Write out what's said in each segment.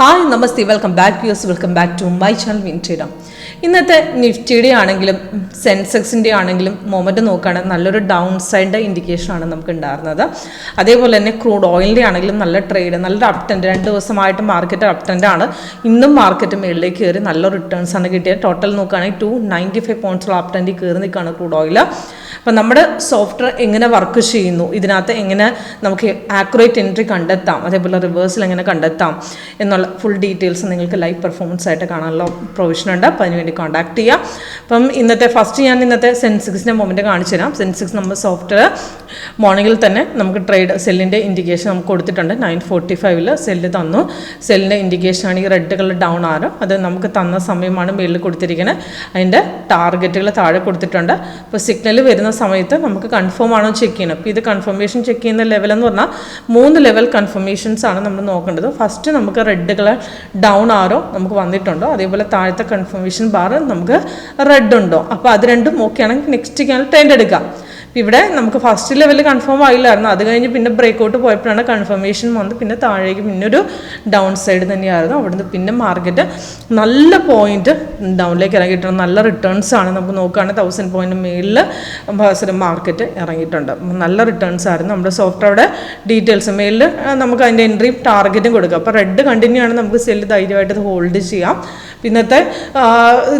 Hi നമസ്തേ, welcome back to my channel വിൻട്രീഡം. ഇന്നത്തെ നിഫ്റ്റിയുടെ ആണെങ്കിലും സെൻസെക്സിൻ്റെ ആണെങ്കിലും മൊമെൻറ്റ് നോക്കുകയാണെങ്കിൽ നല്ലൊരു ഡൗൺ സൈഡ് ഇൻഡിക്കേഷനാണ് നമുക്ക് ഉണ്ടായിരുന്നത്. അതേപോലെ തന്നെ ക്രൂഡ് ഓയിലിൻ്റെ ആണെങ്കിലും നല്ല ട്രേഡ്, നല്ലൊരു അപ് ട്രെൻഡ്, 2 ദിവസമായിട്ട് മാർക്കറ്റ് അപ് ട്രെൻഡാണ്. ഇന്നും മാർക്കറ്റ് മുകളിലേക്ക് കയറി നല്ല റിട്ടേൺസാണ് കിട്ടിയത്. ടോട്ടൽ നോക്കുകയാണെങ്കിൽ 295 പോയിൻറ്റ്സുള്ള അപ് ട്രെൻഡിൽ കയറി നിൽക്കുകയാണ് ക്രൂഡ് ഓയിൽ. അപ്പം നമ്മുടെ സോഫ്റ്റ്വെയർ എങ്ങനെ വർക്ക് ചെയ്യുന്നു, ഇതിനകത്ത് എങ്ങനെ നമുക്ക് ആക്യുറേറ്റ് എൻട്രി കണ്ടെത്താം, അതേപോലെ റിവേഴ്സിൽ എങ്ങനെ കണ്ടെത്താം എന്നുള്ള ഫുൾ ഡീറ്റെയിൽസ് നിങ്ങൾക്ക് ലൈവ് പെർഫോമൻസ് ആയിട്ട് കാണാനുള്ള പ്രൊവിഷൻ ഉണ്ട്. അപ്പോൾ അതിനുവേണ്ടി കോൺടാക്ട് ചെയ്യാം. അപ്പം ഞാൻ ഇന്നത്തെ സെൻസെക്സിൻ്റെ മൊമെൻറ്റ് കാണിച്ചു തരാം. സെൻസെക്സ് നമ്മൾ സോഫ്റ്റ്വെയർ മോർണിംഗിൽ തന്നെ നമുക്ക് ട്രേഡ് സെല്ലിൻ്റെ ഇൻഡിക്കേഷൻ നമുക്ക് കൊടുത്തിട്ടുണ്ട്. 945 സെല്ല് തന്നു. സെല്ലിൻ്റെ ഇൻഡിക്കേഷനാണ് ഈ റെഡ് കളർ ഡൗൺ ആരോ, അത് നമുക്ക് തന്ന സമയമാണ് മേളിൽ കൊടുത്തിരിക്കുന്നത്. അതിൻ്റെ ടാർഗറ്റുകൾ താഴെ കൊടുത്തിട്ടുണ്ട്. അപ്പോൾ സിഗ്നൽ വരുന്ന സമയത്ത് നമുക്ക് കൺഫേം ആണോ ചെക്ക് ചെയ്യണം. അപ്പോൾ ഇത് കൺഫർമേഷൻ ചെക്ക് ചെയ്യുന്ന ലെവൽ എന്ന് പറഞ്ഞാൽ 3 ലെവൽ കൺഫർമേഷൻസ് ആണ് നമ്മൾ നോക്കേണ്ടത്. ഫസ്റ്റ് നമുക്ക് റെഡ് കളർ ഡൗൺ ആരോ നമുക്ക് വന്നിട്ടുണ്ടോ, അതേപോലെ താഴത്തെ കൺഫർമേഷൻ ബാർ നമുക്ക് റെഡ് ഉണ്ടോ. അപ്പോൾ അത് രണ്ടും ഓക്കെ ആണെങ്കിൽ നെക്സ്റ്റ് ട്രെൻഡ് എടുക്കാം. ഇവിടെ നമുക്ക് ഫസ്റ്റ് ലെവൽ കൺഫേം ആയില്ലായിരുന്നു. അത് കഴിഞ്ഞ് പിന്നെ ബ്രേക്കൗട്ട് പോയപ്പോഴാണ് കൺഫർമേഷൻ വന്ന് പിന്നെ താഴേക്ക് പിന്നെ ഒരു ഡൗൺ സൈഡ് തന്നെയായിരുന്നു. അവിടുന്ന് പിന്നെ മാർക്കറ്റ് നല്ല പോയിന്റ് ഡൗണിലേക്ക് ഇറങ്ങിയിട്ടുണ്ട്. നല്ല റിട്ടേൺസ് ആണ് നമുക്ക് നോക്കുകയാണെങ്കിൽ 1000 പോയിന്റ് മേളിൽ മാർക്കറ്റ് ഇറങ്ങിയിട്ടുണ്ട്. നല്ല റിട്ടേൺസ് ആയിരുന്നു. നമ്മുടെ സോഫ്റ്റ്വെയറുടെ ഡീറ്റെയിൽസ് മേളിൽ നമുക്ക് അതിൻ്റെ എൻട്രിയും ടാർഗറ്റും കൊടുക്കാം. അപ്പോൾ റെഡ് കണ്ടിന്യൂ ആണ്, നമുക്ക് സെല്ല് ധൈര്യമായിട്ട് ഹോൾഡ് ചെയ്യാം. പിന്നത്തെ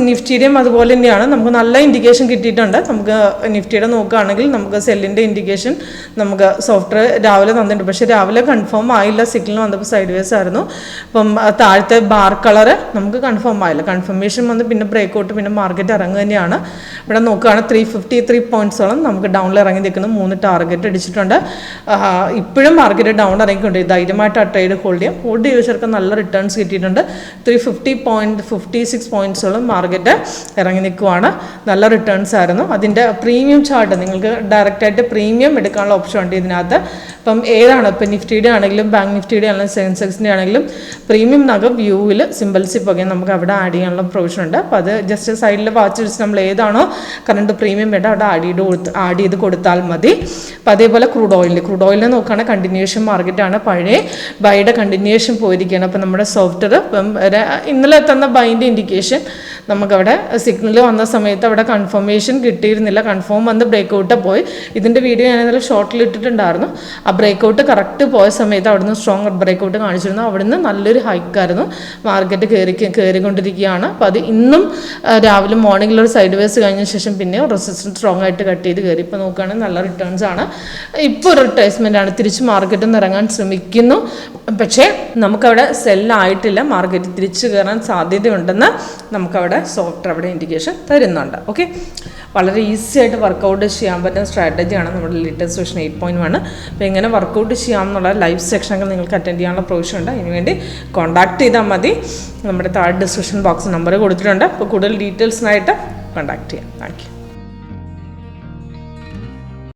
നിഫ്റ്റിയുടെയും അതുപോലെ തന്നെയാണ്. നമുക്ക് നല്ല ഇൻഡിക്കേഷൻ കിട്ടിയിട്ടുണ്ട്. നമുക്ക് നിഫ്റ്റിയുടെ നോക്കുകയാണെങ്കിൽ നമുക്ക് സെല്ലിൻ്റെ ഇൻഡിക്കേഷൻ നമുക്ക് സോഫ്റ്റ്വെയർ രാവിലെ തന്നിട്ടുണ്ട്. പക്ഷേ രാവിലെ കൺഫേം ആയില്ല, സിഗ്നൽ വന്നപ്പോൾ സൈഡ് വേസ് ആയിരുന്നു. അപ്പം താഴത്തെ ബാർ കളറ് നമുക്ക് കൺഫേം ആയില്ല. കൺഫർമേഷൻ വന്ന് പിന്നെ ബ്രേക്കൗട്ട് പിന്നെ മാർക്കറ്റ് ഇറങ്ങുക തന്നെയാണ്. ഇവിടെ നോക്കുകയാണെങ്കിൽ 353 പോയിൻറ്റ്സോളം നമുക്ക് ഡൗണിൽ ഇറങ്ങി നിൽക്കുന്നു. 3 ടാർഗറ്റ് അടിച്ചിട്ടുണ്ട്. ഇപ്പോഴും മാർക്കറ്റ് ഡൗൺ ഇറങ്ങിക്കൊണ്ട് ധൈര്യമായിട്ട് ആ ട്രേഡ് ഹോൾഡ് ചെയ്തവർക്ക് നല്ല റിട്ടേൺസ് കിട്ടിയിട്ടുണ്ട്. 356 പോയിൻറ്റ്സോളം മാർക്കറ്റ് ഇറങ്ങി നിൽക്കുവാണ്. നല്ല റിട്ടേൺസ് ആയിരുന്നു. അതിൻ്റെ പ്രീമിയം ചാർട്ട് നിങ്ങൾക്ക് ഡയറക്റ്റായിട്ട് പ്രീമിയം എടുക്കാനുള്ള ഓപ്ഷൻ ഉണ്ട് ഇതിനകത്ത്. അപ്പം ഏതാണ് ഇപ്പം നിഫ്റ്റിയുടെ ആണെങ്കിലും ബാങ്ക് നിഫ്റ്റിയുടെ ആണെങ്കിലും സെൻസെക്സിൻ്റെ ആണെങ്കിലും പ്രീമിയം നഗം വ്യൂവിൽ സിമ്പിൾസിപ്പ് ഒക്കെ നമുക്ക് അവിടെ ആഡ് ചെയ്യാനുള്ള പ്രൊവിഷൻ ഉണ്ട്. അപ്പോൾ അത് ജസ്റ്റ് സൈഡിൽ വാച്ച് വെച്ച് നമ്മൾ ഏതാണോ കറണ്ട് പ്രീമിയം വേണ്ട അവിടെ ആഡ് ചെയ്ത് കൊടുത്താൽ മതി. അപ്പോൾ അതേപോലെ ക്രൂഡ് ഓയിലിൽ നോക്കുകയാണെങ്കിൽ കണ്ടിന്യൂഷൻ മാർക്കറ്റാണ്. പഴയ ബൈയുടെ കണ്ടിന്യൂഷൻ പോയിരിക്കുകയാണ്. അപ്പോൾ നമ്മുടെ സോഫ്റ്റ്വെയർ ഇപ്പം ഇന്നലെ തന്ന ബൈൻ്റെ ഇൻഡിക്കേഷൻ നമുക്കവിടെ സിഗ്നൽ വന്ന സമയത്ത് അവിടെ കൺഫർമേഷൻ കിട്ടിയിരുന്നില്ല. കൺഫേം വന്ന് ബ്രേക്കൗട്ട് പോയി. ഇതിൻ്റെ വീഡിയോ ഞാൻ ഇന്നലെ ഷോർട്ടിൽ ഇട്ടിട്ടുണ്ടായിരുന്നു. ആ ബ്രേക്കൗട്ട് കറക്റ്റ് പോയ സമയത്ത് അവിടുന്ന് സ്ട്രോങ് ബ്രേക്കൗട്ട് കാണിച്ചിരുന്നു. അവിടുന്ന് നല്ലൊരു ഹൈക്കായിരുന്നു. മാർക്കറ്റ് കയറിക്കൊണ്ടിരിക്കുകയാണ്. അപ്പോൾ അത് ഇന്നും രാവിലെ മോർണിംഗിലൊരു സൈഡ് വേസ് കഴിഞ്ഞ ശേഷം പിന്നെ റെസിസ്റ്റൻസ് സ്ട്രോങ് ആയിട്ട് കട്ട് ചെയ്ത് കയറി. ഇപ്പോൾ നോക്കുകയാണെങ്കിൽ നല്ല റിട്ടേൺസ് ആണ്. ഇപ്പോൾ ഒരു റിട്രേസ്മെൻ്റ് ആണ്. തിരിച്ച് മാർക്കറ്റിൽ നിന്ന് ഇറങ്ങാൻ ശ്രമിക്കുന്നു. പക്ഷേ നമുക്കവിടെ സെല്ലായിട്ടില്ല. മാർക്കറ്റ് തിരിച്ചു കയറാൻ സാധ്യതയുണ്ടെന്ന് നമുക്കവിടെ സോഫ്റ്റ്വെയർ അവിടെ ഇൻഡിക്കേഷൻ തരുന്നുണ്ട്. ഓക്കെ, വളരെ ഈസി ആയിട്ട് വർക്കൗട്ട് ചെയ്യാൻ പറ്റുന്ന സ്ട്രാറ്റജിയാണ് നമ്മുടെ ലേറ്റസ്റ്റ് വെർഷൻ 8.1. അപ്പോൾ എങ്ങനെ വർക്കൗട്ട് ചെയ്യാമെന്നുള്ള ലൈവ് സെക്ഷനൊക്കെ നിങ്ങൾക്ക് അറ്റൻഡ് ചെയ്യാനുള്ള പ്രൊവിഷൻ ഉണ്ട്. അതിനുവേണ്ടി കോൺടാക്ട് ചെയ്താൽ മതി. നമ്മുടെ താഴെ ഡിസ്ക്രിപ്ഷൻ ബോക്സ് നമ്പർ കൊടുത്തിട്ടുണ്ട്. അപ്പോൾ കൂടുതൽ ഡീറ്റെയിൽസിനായിട്ട് കോൺടാക്ട് ചെയ്യാം. Thank you.